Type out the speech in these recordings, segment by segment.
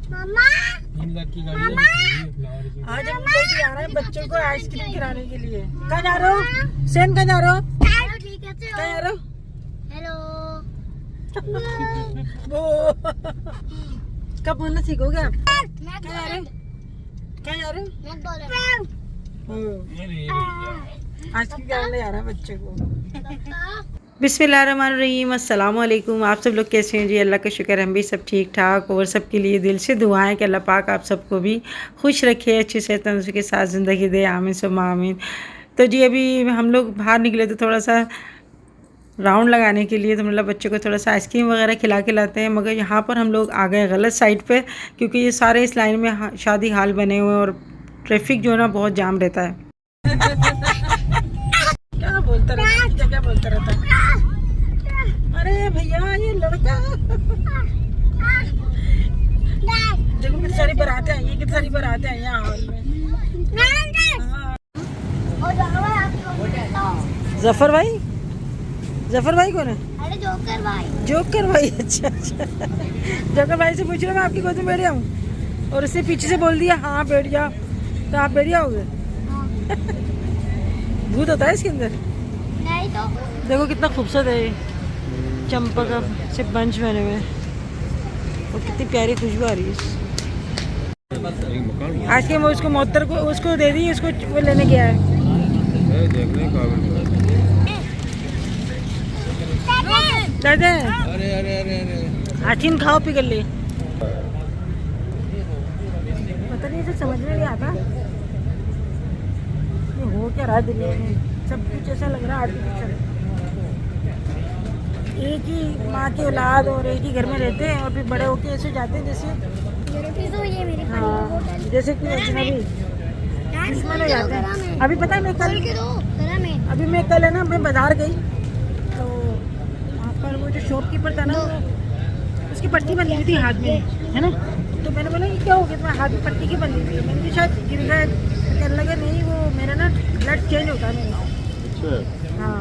3 लाख की गाड़ी आज हम लेके आ रहे हैं बच्चों को आइसक्रीम खिलाने के लिए। कहाँ जा रहे हो सेन, कहाँ जा रहे हो, कहाँ जा रहे हो? वो कब बोलना सीखोगे आप? कहाँ जा रहे हो, कहाँ जा रहे हो? आइसक्रीम खिलाने जा रहा है बच्चों को। बिस्मिल्लाहिर्रहमानिर्रहीम, अस्सलाम वालेकुम। आप सब लोग कैसे हैं जी? अल्लाह का शुक्र हम भी सब ठीक ठाक और सबके लिए दिल से दुआएं कि अल्लाह पाक आप सबको भी खुश रखे, अच्छी सेहत तंदुरुस्ती के साथ ज़िंदगी दे, आमीन सुम्मा आमीन। तो जी अभी हम लोग बाहर निकले तो थोड़ा सा राउंड लगाने के लिए, तो मतलब बच्चों को थोड़ा सा आइसक्रीम वगैरह खिला के लाते हैं। मगर यहाँ पर हम लोग आ गए गलत साइड पे, क्योंकि ये सारे इस लाइन में शादी हाल बने हुए हैं और ट्रैफिक जो है ना बहुत जाम रहता है। क्या बोलता रहता, क्या बोलता रहता है? अरे भैया ये लड़का देखो कितनी सारी बारातें आई हैं, कितनी सारी बारातें आई हैं हॉल में। जफर भाई, जफर भाई कौन है? अरे जोकर भाई। जोकर भाई, अच्छा अच्छा। जोकर भाई से पूछ रहा मैं आपकी गोद में बैठ जाऊँ, और उससे पीछे से बोल दिया हाँ बैठ जाओ, तो आप बैठ जाओगे? भूत होता है इसके अंदर? नहीं तो देखो कितना खूबसूरत है ये, चंपा का से बंच बने हुए और कितनी प्यारी खुशबू आ रही है। आज के मैं उसको मोहत्तर को उसको दे दी, उसको वो लेने गया है। दादा अरे अरे अरे अरे आचिन खाओ पी कर ले। पता नहीं इसे समझ में नहीं आता ये हो क्या रहा दुनिया में, सब कुछ ऐसा लग रहा है आर्टिफिशियल। एक ही माँ की औलाद और एक ही घर में रहते हैं और फिर बड़े होके ऐसे जाते हैं जैसे हाँ, जैसे कि अजनबी दुश्मन हो जाते हैं। अभी पता है मैं कल है ना मैं बाजार गई तो वहाँ पर वो जो शॉपकीपर था ना वो उसकी पट्टी बंधी हुई थी हाथ में, है ना? तो मैंने बोला ये क्या हो गया तुम्हारे हाथ में पट्टी की बंधी हुई है? मैंने शायद गिर गया, कहने लगा नहीं वो मेरा ना ब्लड चेंज होता है मेरा। हाँ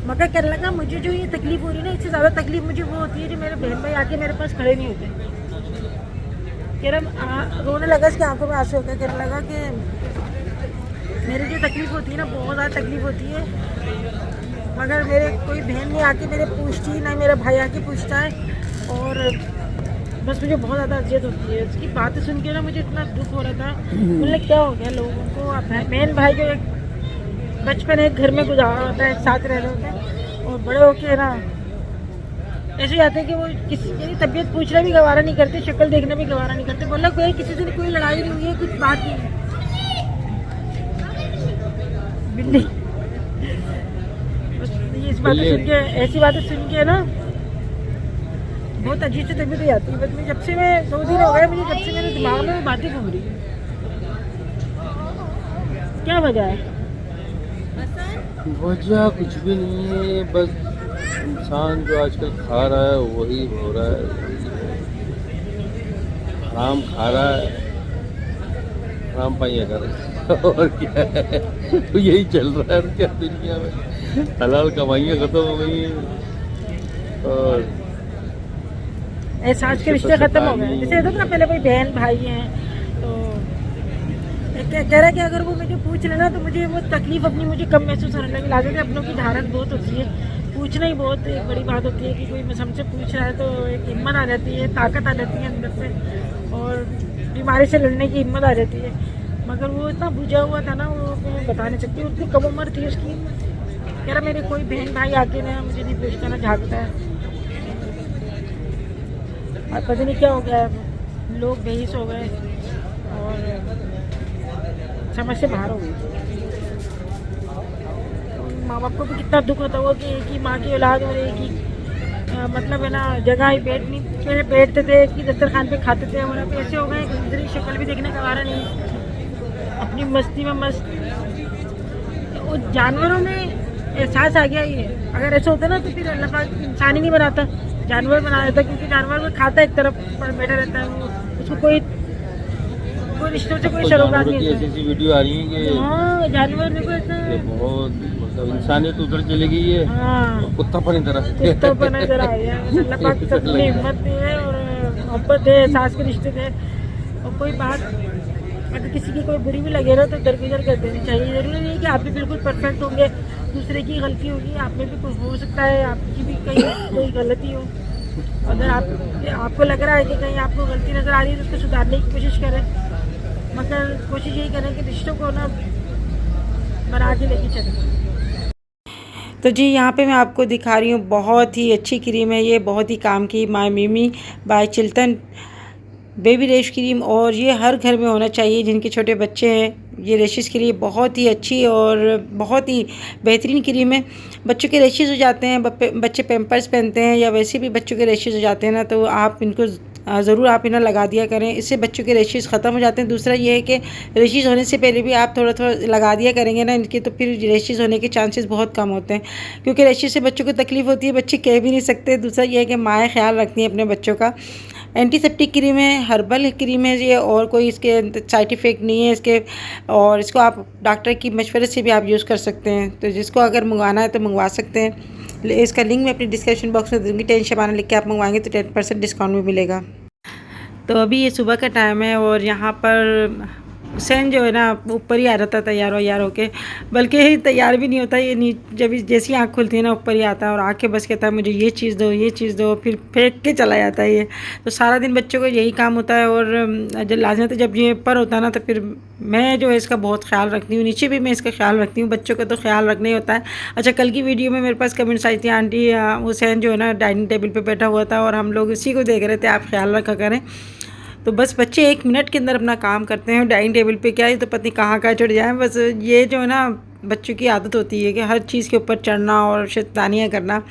मगर कहने लगा मुझे जो ये तकलीफ हो रही है ना इससे ज़्यादा तकलीफ मुझे वो होती है जो मेरे बहन भाई आके मेरे पास खड़े नहीं होते। कह रहा रोने लगा, इसकी आंखों में आंसू होता है। कहने लगा कि मेरी जो तकलीफ होती है ना बहुत ज़्यादा तकलीफ होती है, मगर मेरे कोई बहन नहीं आके मेरे पूछती, ना मेरा भाई आके पूछता है, और बस मुझे बहुत ज़्यादा अजियत होती है। उसकी बातें सुन के ना मुझे इतना दुख हो रहा था। बोले क्या हो गया लोगों को, बहन भाई जो एक बचपन एक घर में गुजारा होता है, एक साथ रह रहे होते हैं, और बड़े होके ना ऐसे जाते हैं कि वो किसी की तबीयत पूछना भी गवारा नहीं करते, शक्ल देखना भी गवारा नहीं करते। बोला कोई किसी से कोई लड़ाई नहीं हुई है, कुछ बात नहीं है। बिल्ली इस बातें सुन के, ऐसी बातें सुन के ना बहुत अजीब से तबीयत हो जाती है। बस मैं जब से मैं 2 दिन हो गए मुझे, जब से मेरे दिमाग में बातें घूम रही है। क्या वजह है? वजह कुछ भी नहीं है, बस इंसान जो आजकल खा रहा है वही हो रहा है, हराम खा रहा है, हराम पाइया कर रहा है और क्या है, तो यही चल रहा है क्या दुनिया में। हलाल कमाइयाँ खत्म हो गई हैं और एहसास के रिश्ते खत्म हो गए। जैसे ना पहले कोई बहन भाई हैं तो कह रहा है कि अगर वो मुझे पूछ लेना तो मुझे वो तकलीफ अपनी मुझे कम महसूस होने लगी। लागत है अपनों की धारत बहुत होती है, पूछना ही बहुत एक बड़ी बात होती है कि कोई हमसे पूछ रहा है तो एक हिम्मत आ जाती है, ताकत आ जाती है अंदर से, और बीमारी से लड़ने की हिम्मत आ जाती है। मगर वो इतना बुझा हुआ था ना, वो मैं बता नहीं सकती, उतनी कम उम्र थी उसकी। कह रहा मेरे कोई बहन भाई आके ना मुझे नहीं पूछता ना झाँकता है, और पता नहीं क्या हो गया, लोग बेहिस हो गए और समझ से बाहर हो गई। माँ बाप को भी कितना दुख होता हुआ कि एक ही माँ की औलाद और एक ही मतलब है ना जगह ही बैठते थे, एक ही दस्तरखान पे खाते थे, और अब ऐसे हो गए कि दूसरी शक्ल भी देखने का वारा नहीं, अपनी मस्ती में मस्त। वो जानवरों में एहसास आ गया ये, अगर ऐसा होता ना तो फिर अल्लाह पाक इंसान ही नहीं बनाता, जानवर बना देता, क्योंकि जानवर में खाता एक तरफ पर बैठा रहता है, वो उसको कोई रिश्तों से कोई सरोकार नहीं है। ऐसी वीडियो आ रही है कि हाँ जानवर देखो ऐसा बहुत मतलब इंसानियत उधर चली गई है। हाँ कुत्तापन इधर कुत्तापन इधर आ गया। अल्लाह पाक सबकी हिम्मत दे और मोहब्बत दे, सास के रिश्ते दे। और कोई बात अगर किसी की कोई बुरी भी लगे ना तो दरगुजर कर देनी चाहिए। ज़रूरी नहीं है कि आप भी बिल्कुल परफेक्ट होंगे, दूसरे की गलती होगी, आप में भी कुछ हो सकता है, आपकी भी कहीं कोई गलती हो। अगर आपको लग रहा है कि कहीं आपको गलती नज़र आ रही है तो उसको सुधारने की कोशिश करें, मगर कोशिश यही करें कि रिश्तों को ना बना के लेके चलें। तो जी यहाँ पे मैं आपको दिखा रही हूँ, बहुत ही अच्छी क्रीम है ये, बहुत ही काम की, माय मिमी बाय चिल्टन बेबी रेश क्रीम। और ये हर घर में होना चाहिए जिनके छोटे बच्चे हैं। ये रेशेस के लिए बहुत ही अच्छी और बहुत ही बेहतरीन क्रीम है। बच्चों के रेशेस हो जाते हैं, बच्चे पैम्पर्स पहनते हैं या वैसे भी बच्चों के रेशेस हो जाते हैं ना, तो आप इनको ज़रूर आप इन्हें लगा दिया करें, इससे बच्चों के रेशेस ख़त्म हो जाते हैं। दूसरा ये है कि रेशेस होने से पहले भी आप थोड़ा थोड़ा लगा दिया करेंगे ना इनके, तो फिर रेशेस होने के चांसेस बहुत कम होते हैं, क्योंकि रेशेस से बच्चों को तकलीफ़ होती है, बच्चे कह भी नहीं सकते। दूसरा ये है कि माएँ ख्याल रखती हैं अपने बच्चों का। एंटीसेप्टिक क्रीम है, हर्बल क्रीम है ये, और कोई इसके साइड इफ़ेक्ट नहीं है इसके, और इसको आप डॉक्टर की मशवरे से भी आप यूज़ कर सकते हैं। तो जिसको अगर मंगवाना है तो मंगवा सकते हैं। इसका लिंक मैं अपनी डिस्क्रिप्शन बॉक्स में दूँगी, 10 शबाना लिख के आप मंगवाएंगे तो 10% डिस्काउंट भी मिलेगा। तो अभी ये सुबह का टाइम है और यहाँ पर हुसैन जो है ना ऊपर ही आ जाता है तैयार होके, बल्कि तैयार भी नहीं होता, ये जब जैसी आँख खुलती है ना ऊपर ही आता है और आके बस कहता है मुझे ये चीज़ दो, फिर फेंक के चला जाता है ये। तो सारा दिन बच्चों को यही काम होता है, और जब लाजमत जब ये ऊपर होता है ना तो फिर मैं जो है इसका बहुत ख्याल रखती हूँ, नीचे भी मैं इसका ख्याल रखती हूँ, बच्चों का तो ख्याल रखना ही होता है। अच्छा, कल की वीडियो में मेरे पास कमेंट्स आई थी, आंटी हुसैन जो है ना डाइनिंग टेबल पर बैठा हुआ था और हम लोग इसी को देख रहे थे, आप ख्याल रखा करें। तो बस बच्चे 1 मिनट के अंदर अपना काम करते हैं डाइनिंग टेबल पे, क्या है तो पता नहीं कहाँ चढ़ जाए। बस ये जो है ना बच्चों की आदत होती है कि हर चीज़ के ऊपर चढ़ना और शैतानियाँ करना,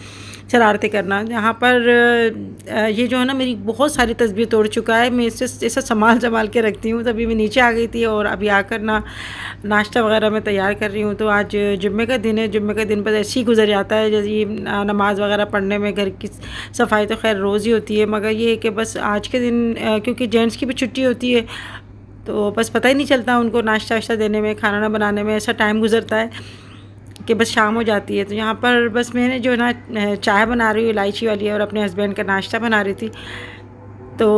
शरारतें करना। यहाँ पर ये जो है ना मेरी बहुत सारी तस्बीर तोड़ चुका है, मैं इसे ऐसा संभाल के रखती हूँ। तभी मैं नीचे आ गई थी और अभी आकर ना नाश्ता वगैरह मैं तैयार कर रही हूँ। तो आज जुम्मे का दिन है, जुम्मे का दिन बस ऐसे ही गुजर जाता है, जैसे नमाज़ वगैरह पढ़ने में, घर की सफाई तो खैर रोज़ ही होती है, मगर ये है कि बस आज के दिन क्योंकि जेंट्स की भी छुट्टी होती है तो बस पता ही नहीं चलता उनको नाश्ता वाश्ता देने में, खाना बनाने में, ऐसा टाइम गुजरता है कि बस शाम हो जाती है। तो यहाँ पर बस मैंने जो है ना चाय बना रही हूँ इलायची वाली, और अपने हस्बैंड का नाश्ता बना रही थी। तो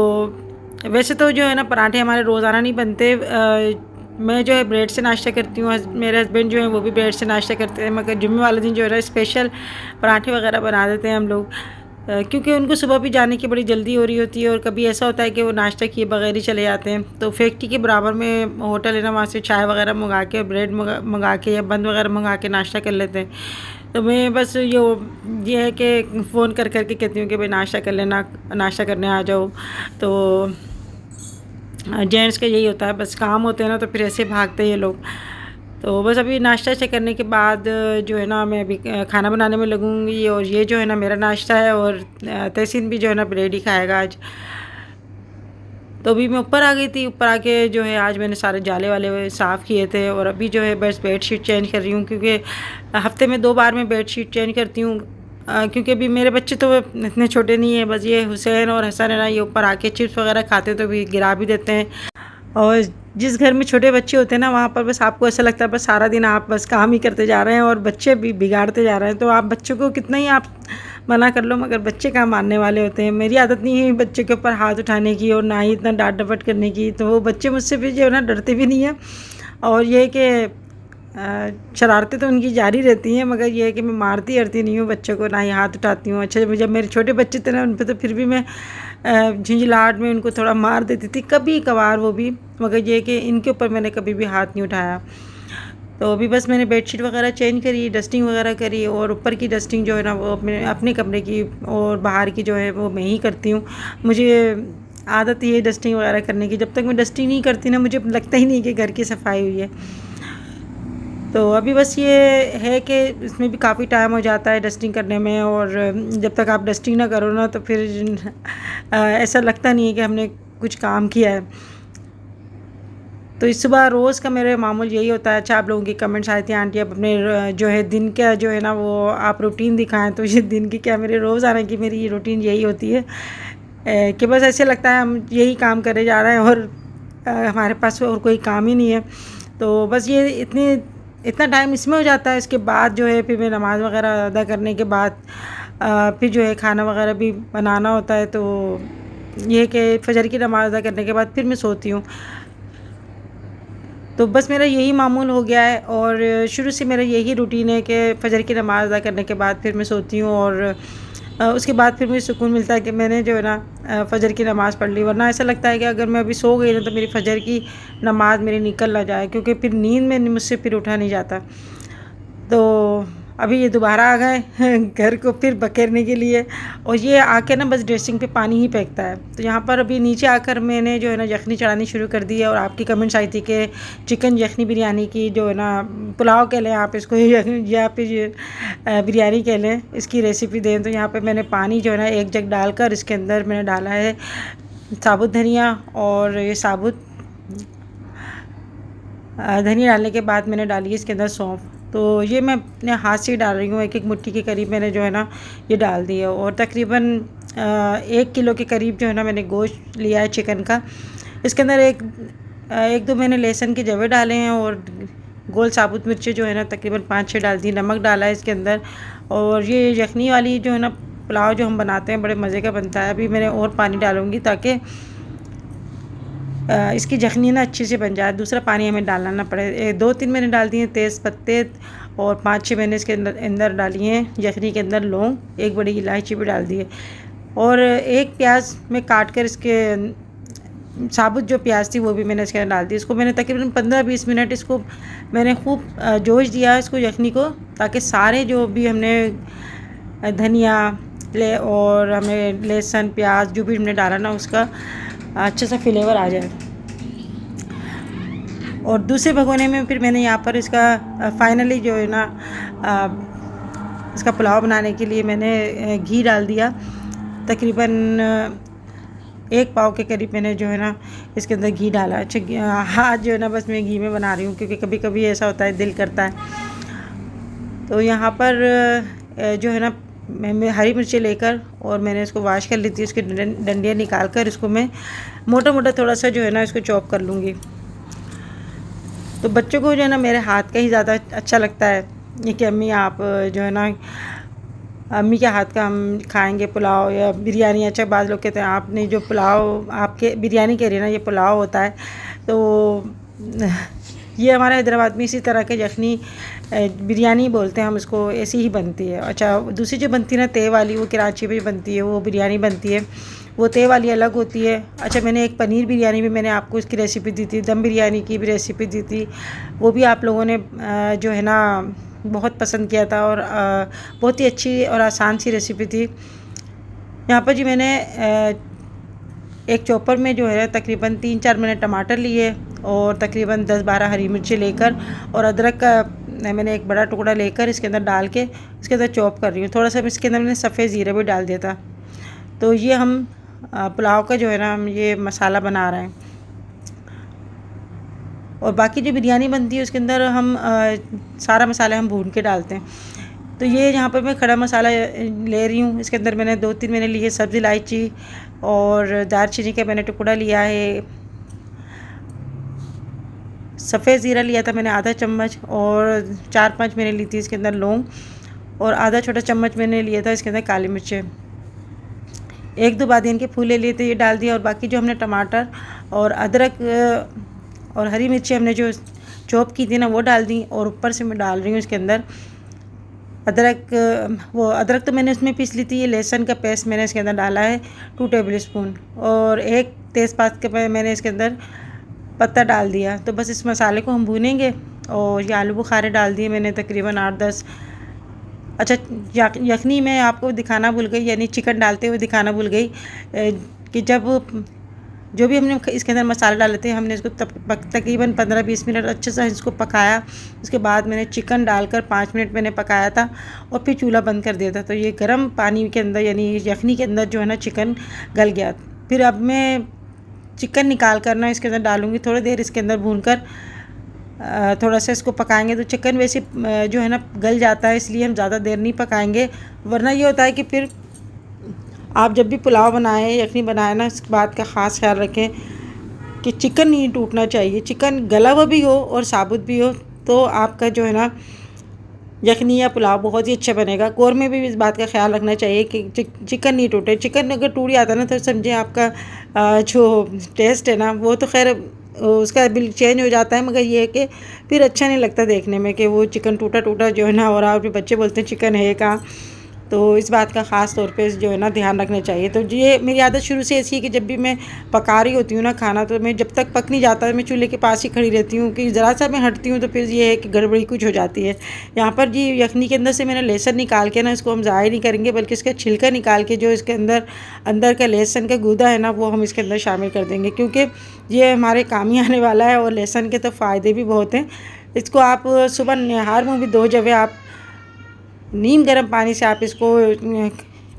वैसे तो जो है ना पराठे हमारे रोज़ाना नहीं बनते, मैं जो है ब्रेड से नाश्ता करती हूँ, मेरे हस्बैंड जो है वो भी ब्रेड से नाश्ता करते हैं, मगर जुम्मे वाले दिन जो है ना स्पेशल पराठे वगैरह बना देते हैं हम लोग, क्योंकि उनको सुबह भी जाने की बड़ी जल्दी हो रही होती है, और कभी ऐसा होता है कि वो नाश्ता किए बगैर ही चले जाते हैं। तो फैक्ट्री के बराबर में होटल है ना, वहाँ से चाय वगैरह मंगा के, ब्रेड मंगा के या बंद वगैरह मंगा के नाश्ता कर लेते हैं। तो मैं बस ये है कि फ़ोन कर के कहती हूँ कि भाई नाश्ता कर लेना, नाश्ता करने आ जाओ। तो जेंट्स का यही होता है, बस काम होते हैं ना तो फिर ऐसे भागते हैं ये लोग। तो बस अभी नाश्ता से करने के बाद जो है ना मैं अभी खाना बनाने में लगूंगी, और ये जो है ना मेरा नाश्ता है, और तहसीन भी जो है ना ब्रेड ही खाएगा आज। तो अभी मैं ऊपर आ गई थी, ऊपर आके जो है आज मैंने सारे जाले वाले साफ़ किए थे, और अभी जो है बस बेडशीट चेंज कर रही हूँ, क्योंकि हफ्ते में 2 बार मैं बेडशीट चेंज करती हूँ, क्योंकि अभी मेरे बच्चे तो इतने छोटे नहीं हैं, बस ये हुसैन और हसन है ना, ये ऊपर आके चिप्स वगैरह खाते तो भी गिरा भी देते हैं। और जिस घर में छोटे बच्चे होते हैं ना, वहाँ पर बस आपको ऐसा लगता है बस सारा दिन आप बस काम ही करते जा रहे हैं और बच्चे भी बिगाड़ते जा रहे हैं। तो आप बच्चों को कितना ही आप मना कर लो, मगर बच्चे काम मानने वाले होते हैं। मेरी आदत नहीं है बच्चे के ऊपर हाथ उठाने की, और ना ही इतना डांट डपट करने की, तो वो बच्चे मुझसे भी जो है ना डरते भी नहीं है। और ये कि शरारतें तो उनकी जारी रहती हैं, मगर ये है कि मैं मारती हरती नहीं हूँ बच्चों को, ना ही हाथ उठाती हूँ। अच्छा, जब मेरे छोटे बच्चे थे ना उन पर तो फिर भी मैं झिंझलाहट में उनको थोड़ा मार देती थी कभी कभार, वो भी, मगर ये कि इनके ऊपर मैंने कभी भी हाथ नहीं उठाया। तो अभी बस मैंने बेडशीट वगैरह चेंज करी, डस्टिंग वगैरह करी, और ऊपर की डस्टिंग जो है ना वो अपने कमरे की और बाहर की जो है वो मैं ही करती हूँ। मुझे आदत ये है डस्टिंग वगैरह करने की, जब तक मैं डस्टिंग नहीं करती ना मुझे लगता ही नहीं कि घर की सफाई हुई है। तो अभी बस ये है कि इसमें भी काफ़ी टाइम हो जाता है डस्टिंग करने में, और जब तक आप डस्टिंग ना करो ना तो फिर ऐसा लगता नहीं है कि हमने कुछ काम किया है। तो इस सुबह रोज़ का मेरे मामूल यही होता है। अच्छा, आप लोगों की कमेंट्स आए थे आंटी आप अपने जो है दिन का जो है ना वो आप रूटीन दिखाएं, तो ये दिन की क्या मेरे रोज़ आने की मेरी रूटीन यही होती है कि बस ऐसे लगता है हम यही काम करे जा रहे हैं और हमारे पास और कोई काम ही नहीं है। तो बस ये इतना टाइम इसमें हो जाता है। इसके बाद जो है फिर मैं नमाज़ वगैरह अदा करने के बाद फिर जो है खाना वगैरह भी बनाना होता है। तो ये कि फजर की नमाज़ अदा करने के बाद फिर मैं सोती हूँ। तो बस मेरा यही मामूल हो गया है और शुरू से मेरा यही रूटीन है कि फ़जर की नमाज़ अदा करने के बाद फिर मैं सोती हूँ और उसके बाद फिर मुझे सुकून मिलता है कि मैंने जो है ना फ़जर की नमाज़ पढ़ ली। वरना ऐसा लगता है कि अगर मैं अभी सो गई ना तो मेरी फ़जर की नमाज़ मेरी निकल ना जाए, क्योंकि फिर नींद में मुझसे फिर उठा नहीं जाता। तो अभी ये दोबारा आ गए घर को फिर बखेरने के लिए, और ये आके ना बस ड्रेसिंग पे पानी ही फेंकता है। तो यहाँ पर अभी नीचे आकर मैंने जो है ना यखनी चढ़ानी शुरू कर दी है, और आपकी कमेंट्स आई थी कि चिकन यखनी बिरयानी की जो है ना, पुलाव कह लें आप इसको या फिर बिरयानी कह लें, इसकी रेसिपी दें। तो यहाँ पर मैंने पानी जो है ना 1 जग डालकर इसके अंदर मैंने डाला है साबुत धनिया, और ये साबुत धनिया डालने के बाद मैंने डाली है इसके अंदर सौंफ। तो ये मैं अपने हाथ से डाल रही हूँ, 1-1 मुट्ठी के करीब मैंने जो है ना ये डाल दिया, और तकरीबन 1 किलो के करीब जो है ना मैंने गोश्त लिया है चिकन का। इसके अंदर 1-2 मैंने लहसुन के जवे डाले हैं, और गोल साबुत मिर्चें जो है ना तकरीबन 5-6 डाल दी, नमक डाला है इसके अंदर। और ये यखनी वाली जो है ना पुलाव जो हम बनाते हैं बड़े मज़े का बनता है। अभी मैंने और पानी डालूँगी ताकि इसकी यखनी ना अच्छे से बन जाए, दूसरा पानी हमें डालना ना पड़े। 2-3 मैंने डाल दिए तेज़ पत्ते, और 5-6 मैंने इसके अंदर डाली हैं यखनी के अंदर लौंग, 1 बड़ी इलायची भी डाल दी है, और 1 प्याज में काट कर इसके साबुत जो प्याज थी वो भी मैंने इसके अंदर डाल दी। इसको मैंने तकरीबन 15-20 मिनट इसको मैंने खूब जोश दिया इसको यखनी को, ताकि सारे जो भी हमने धनिया और हमें लहसुन प्याज जो भी हमने डाला ना उसका अच्छा सा फ्लेवर आ जाए। और दूसरे भगोने में फिर मैंने यहाँ पर इसका फाइनली जो है ना इसका पुलाव बनाने के लिए मैंने घी डाल दिया, तकरीबन 1 पाव के करीब मैंने जो है ना इसके अंदर घी डाला। अच्छा हाँ, जो है ना बस मैं घी में बना रही हूँ, क्योंकि कभी कभी ऐसा होता है दिल करता है। तो यहाँ पर जो है ना मैं हरी मिर्ची लेकर और मैंने इसको वॉश कर ली थी, उसकी डंडियाँ निकाल कर इसको मैं मोटा मोटा थोड़ा सा जो है ना इसको चॉप कर लूँगी। तो बच्चों को जो है ना मेरे हाथ का ही ज़्यादा अच्छा लगता है, ये कि अम्मी आप जो है ना अम्मी के हाथ का हम खाएंगे पुलाव या बिरयानी। अच्छा बाद लोग कहते हैं आपने जो पुलाव आपके बिरयानी कह रही है ना ये पुलाव होता है। तो ये हमारे हैदराबाद में इसी तरह के यखनी बिरयानी बोलते हैं हम इसको, ऐसी ही बनती है। अच्छा दूसरी जो बनती है ना तय वाली, वो कराची में बनती है, वो बिरयानी बनती है, वो तय वाली अलग होती है। अच्छा मैंने एक पनीर बिरयानी भी मैंने आपको इसकी रेसिपी दी थी, दम बिरयानी की भी रेसिपी दी थी, वो भी आप लोगों ने जो है ना बहुत पसंद किया था, और बहुत ही अच्छी और आसान सी रेसिपी थी। यहाँ पर जी मैंने एक चॉपर में जो है तकरीबन 3-4 मैंने टमाटर लिए, और तकरीबन 10-12 हरी मिर्ची लेकर, और अदरक का मैंने एक बड़ा टुकड़ा लेकर इसके अंदर डाल के इसके अंदर चॉप कर रही हूँ। थोड़ा सा इसके अंदर मैंने सफ़ेद ज़ीरा भी डाल दिया था। तो ये हम पुलाव का जो है ना हम ये मसाला बना रहे हैं, और बाकी जो बिरयानी बनती है उसके अंदर हम सारा मसाला हम भून के डालते हैं। तो ये यहाँ पर मैं खड़ा मसाला ले रही हूँ, इसके अंदर मैंने 2-3 मैंने लिए सब्ज़ इलायची, और दालचीनी का मैंने टुकड़ा लिया है, सफ़ेद ज़ीरा लिया था मैंने आधा चम्मच, और 4-5 मैंने ली थी इसके अंदर लौंग, और आधा छोटा चम्मच मैंने लिया था इसके अंदर काली मिर्चें, 1-2 बादियान के फूल ले लिए थे, ये डाल दिया। और बाकी जो हमने टमाटर और अदरक और हरी मिर्ची हमने जो चॉप की थी ना वो डाल दी, और ऊपर से मैं डाल रही हूँ इसके अंदर अदरक तो मैंने उसमें पीस ली थी। ये लहसुन का पेस्ट मैंने इसके अंदर डाला है 2 टेबल स्पून, और 1 तेज़पात के मैंने इसके अंदर पत्ता डाल दिया। तो बस इस मसाले को हम भूनेंगे, और ये आलू बुखारे डाल दिए मैंने तकरीबन 8-10। अच्छा यखनी मैं आपको दिखाना भूल गई, यानी चिकन डालते हुए दिखाना भूल गई कि जब जो भी हमने इसके अंदर मसाले डाले थे हमने इसको तकरीबन 15-20 मिनट अच्छे से इसको पकाया। उसके बाद मैंने चिकन डालकर 5 मिनट मैंने पकाया था, और फिर चूल्हा बंद कर दिया था। तो ये गर्म पानी के अंदर यानी यखनी के अंदर जो है ना चिकन गल गया। फिर अब मैं चिकन निकाल कर ना इसके अंदर डालूँगी, थोड़ी देर इसके अंदर भूनकर थोड़ा सा इसको पकाएंगे। तो चिकन वैसे जो है ना गल जाता है, इसलिए हम ज़्यादा देर नहीं पकाएंगे, वरना ये होता है कि फिर आप जब भी पुलाव बनाएं यखनी बनाएं ना, इस बात का ख़ास ख्याल रखें कि चिकन नहीं टूटना चाहिए। चिकन गला हुआ भी हो और साबुत भी हो, तो आपका जो है ना यखनी या पुलाव बहुत ही अच्छा बनेगा। कौरमे में भी इस बात का ख्याल रखना चाहिए कि चिकन नहीं टूटे। चिकन अगर टूट जाता ना तो समझे आपका जो टेस्ट है ना वो तो खैर उसका बिल चेंज हो जाता है, मगर ये है कि फिर अच्छा नहीं लगता देखने में कि वो चिकन टूटा टूटा जो है ना, और आप बच्चे बोलते हैं चिकन है कहाँ। तो इस बात का ख़ास तौर पे जो है ना ध्यान रखना चाहिए। तो ये मेरी आदत शुरू से ऐसी है कि जब भी मैं पका रही होती हूँ ना खाना, तो मैं जब तक पक नहीं जाता मैं चूल्हे के पास ही खड़ी रहती हूँ कि ज़रा सा मैं हटती हूँ तो फिर ये है कि गड़बड़ी कुछ हो जाती है। यहाँ पर जी यखनी के अंदर से मैंने लहसुन निकाल के ना, इसको हम ज़ाया नहीं करेंगे बल्कि इसका छिलका निकाल के जो इसके अंदर का लहसुन का गूदा है ना वो हम इसके अंदर शामिल कर देंगे, क्योंकि ये हमारे काम ही आने वाला है और लहसुन के तो फ़ायदे भी बहुत हैं। इसको आप सुबह निहार में भी 2 जगह आप नीम गर्म पानी से आप इसको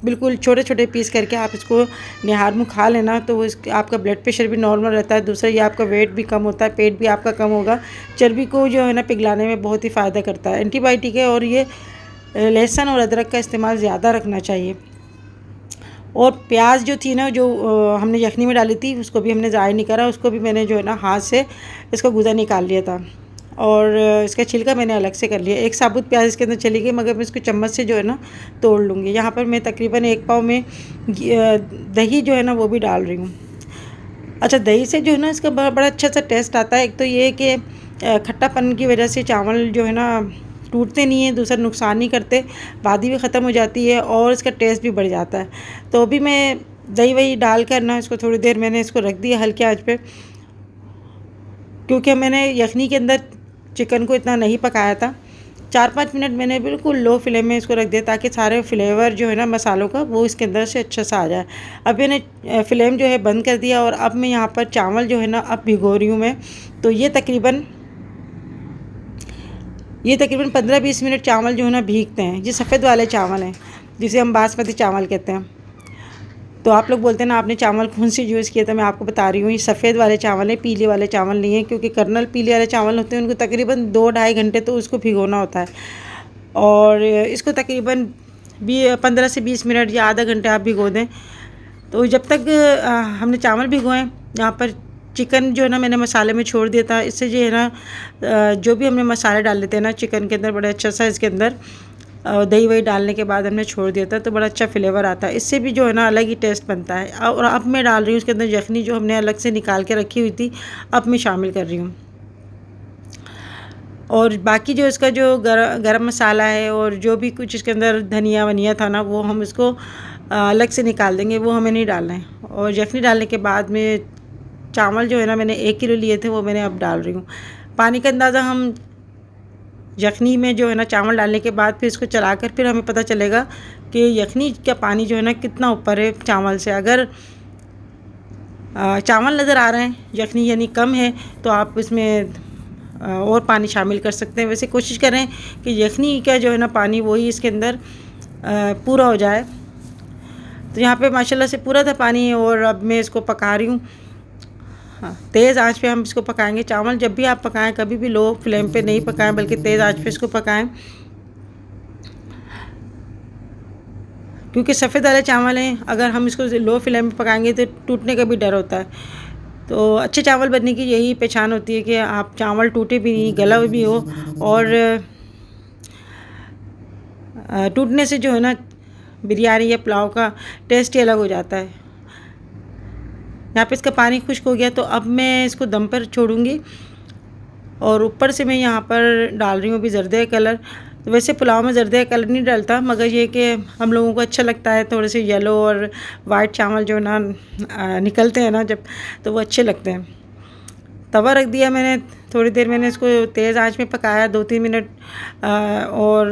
बिल्कुल छोटे छोटे पीस करके आप इसको निहार मुँह खा लेना, तो वो आपका ब्लड प्रेशर भी नॉर्मल रहता है। दूसरा ये आपका वेट भी कम होता है, पेट भी आपका कम होगा, चर्बी को जो है ना पिघलाने में बहुत ही फ़ायदा करता है। एंटीबायोटिक है और ये लहसुन और अदरक का इस्तेमाल ज़्यादा रखना चाहिए। और प्याज जो थी ना जो हमने यखनी में डाली थी उसको भी हमने ज़ाया नहीं करा, उसको भी मैंने जो है ना हाथ से इसका गूदा निकाल लिया था और इसका छिलका मैंने अलग से कर लिया। एक साबुत प्याज इसके अंदर चली गई, मगर मैं इसको चम्मच से जो है ना तोड़ लूँगी। यहाँ पर मैं तकरीबन 1 पाव में दही जो है ना वो भी डाल रही हूँ। अच्छा, दही से जो है ना इसका बड़ा अच्छा सा टेस्ट आता है। एक तो ये कि खट्टापन की वजह से चावल जो है ना टूटते नहीं हैं, दूसरा नुकसान नहीं करते, बादी भी ख़त्म हो जाती है और इसका टेस्ट भी बढ़ जाता है। तो अभी मैं दही वही डाल कर ना इसको थोड़ी देर मैंने इसको रख दिया हल्के आंच पे, क्योंकि मैंने यखनी के अंदर चिकन को इतना नहीं पकाया था। 4-5 मिनट मैंने बिल्कुल लो फ्लेम में इसको रख दिया ताकि सारे फ्लेवर जो है ना मसालों का वो इसके अंदर से अच्छा सा आ जाए। अब मैंने फ्लेम जो है बंद कर दिया और अब मैं यहाँ पर चावल जो है ना अब भिगो रही हूँ मैं। तो ये तकरीबन 15-20 मिनट चावल जो है ना भीगते हैं। ये सफ़ेद वाले चावल हैं जिसे हम बासमती चावल कहते हैं। तो आप लोग बोलते हैं ना आपने चावल कौन सी यूज़ किया, तो मैं आपको बता रही हूँ ये सफ़ेद वाले चावल हैं, पीले वाले चावल नहीं हैं, क्योंकि कर्नल पीले वाले चावल होते हैं उनको तकरीबन 2-2.5 घंटे तो उसको भिगोना होता है और इसको तकरीबन 15 से 20 मिनट या आधा घंटे आप भिगो दें। तो जब तक हमने चावल भिगोएं, यहाँ पर चिकन जो है ना मैंने मसाले में छोड़ दिया था। इससे जो है ना जो भी हमने मसाले डाल लेते हैं ना चिकन के अंदर, बड़ा अच्छा सा इसके अंदर दही वही डालने के बाद हमने छोड़ दिया था तो बड़ा अच्छा फ्लेवर आता है। इससे भी जो है ना अलग ही टेस्ट बनता है। और अब मैं डाल रही हूँ उसके अंदर यखनी जो हमने अलग से निकाल के रखी हुई थी, अब मैं शामिल कर रही हूँ। और बाकी जो इसका जो गरम मसाला है और जो भी कुछ इसके अंदर धनिया वनिया था ना वो हम इसको अलग से निकाल देंगे, वो हमें नहीं डालना है। और यखनी डालने के बाद में चावल जो है ना मैंने 1 किलो लिए थे वो मैंने अब डाल रही हूँ। पानी का अंदाज़ा हम यखनी में जो है ना चावल डालने के बाद फिर इसको चलाकर फिर हमें पता चलेगा कि यखनी का पानी जो है ना कितना ऊपर है चावल से। अगर चावल नज़र आ रहे हैं यखनी यानी कम है तो आप इसमें और पानी शामिल कर सकते हैं। वैसे कोशिश करें कि यखनी का जो है ना पानी वही इसके अंदर पूरा हो जाए। तो यहाँ पे माशाल्लाह से पूरा था पानी और अब मैं इसको पका रही हूँ। हाँ, तेज़ आंच पे हम इसको पकाएंगे। चावल जब भी आप पकाएं कभी भी लो फ्लेम पे नहीं पकाएं बल्कि तेज़ आंच पे इसको पकाएं, क्योंकि सफ़ेद वाले चावल हैं, अगर हम इसको लो फ्लेम पे पकाएंगे तो टूटने का भी डर होता है। तो अच्छे चावल बनने की यही पहचान होती है कि आप चावल टूटे भी नहीं, गला भी हो, और टूटने से जो है ना बिरयानी या पुलाव का टेस्ट ही अलग हो जाता है। यहाँ पे इसका पानी खुश्क हो गया तो अब मैं इसको दम पर छोड़ूंगी और ऊपर से मैं यहाँ पर डाल रही हूँ अभी जर्दे कलर। तो वैसे पुलाव में जर्दे कलर नहीं डालता, मगर ये कि हम लोगों को अच्छा लगता है, थोड़े से येलो और वाइट चावल जो ना निकलते हैं ना जब, तो वो अच्छे लगते हैं। तवा रख दिया मैंने, थोड़ी देर मैंने इसको तेज़ आंच में पकाया 2-3 मिनट और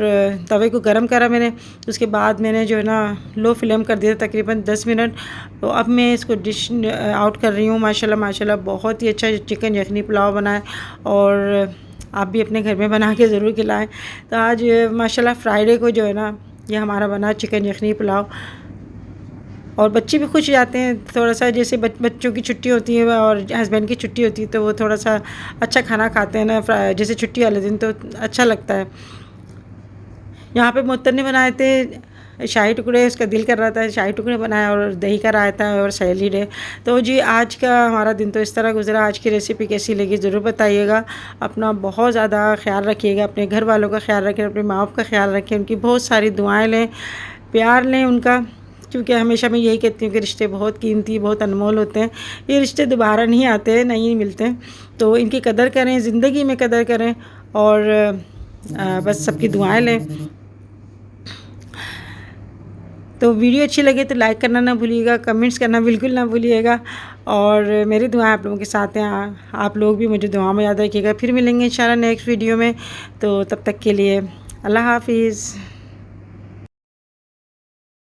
तवे को गरम करा मैंने। उसके बाद मैंने जो है ना लो फ्लेम कर दिया तकरीबन 10 मिनट। तो अब मैं इसको डिश आउट कर रही हूँ। माशाल्लाह माशाल्लाह बहुत ही अच्छा चिकन यखनी पुलाव बना है और आप भी अपने घर में बना के ज़रूर खिलाएं। तो आज माशाल्लाह फ्राइडे को जो है ना ये हमारा बना चिकन यखनी पुलाव, और बच्चे भी खुश हो जाते हैं। थोड़ा सा जैसे बच्चों की छुट्टी होती है और हस्बैंड की छुट्टी होती है तो वो थोड़ा सा अच्छा खाना खाते हैं ना जैसे छुट्टी वाले दिन, तो अच्छा लगता है। यहाँ पे मोहतर ने बनाए थे शाही टुकड़े, उसका दिल कर रहा था शाही टुकड़े बनाया और दही का रायता और सैलेड है। तो जी आज का हमारा दिन तो इस तरह गुजरा। आज की रेसिपी कैसी लगी ज़रूर बताइएगा। अपना बहुत ज़्यादा ख्याल रखिएगा, अपने घर वालों का ख्याल रखें, अपने माँ बाप का ख्याल रखें, उनकी बहुत सारी दुआएँ लें, प्यार लें उनका, क्योंकि हमेशा मैं यही कहती हूँ कि रिश्ते बहुत कीमती, बहुत अनमोल होते हैं। ये रिश्ते दोबारा नहीं आते, नहीं मिलते, तो इनकी कदर करें, ज़िंदगी में कदर करें और बस सबकी दुआएं लें। तो वीडियो अच्छी लगे तो लाइक करना ना भूलिएगा, कमेंट्स करना बिल्कुल ना भूलिएगा और मेरी दुआएं आप लोगों के साथ हैं। आप लोग भी मुझे दुआ में याद रखिएगा। फिर मिलेंगे इंशाल्लाह नेक्स्ट वीडियो में। तो तब तक के लिए अल्लाह हाफिज़।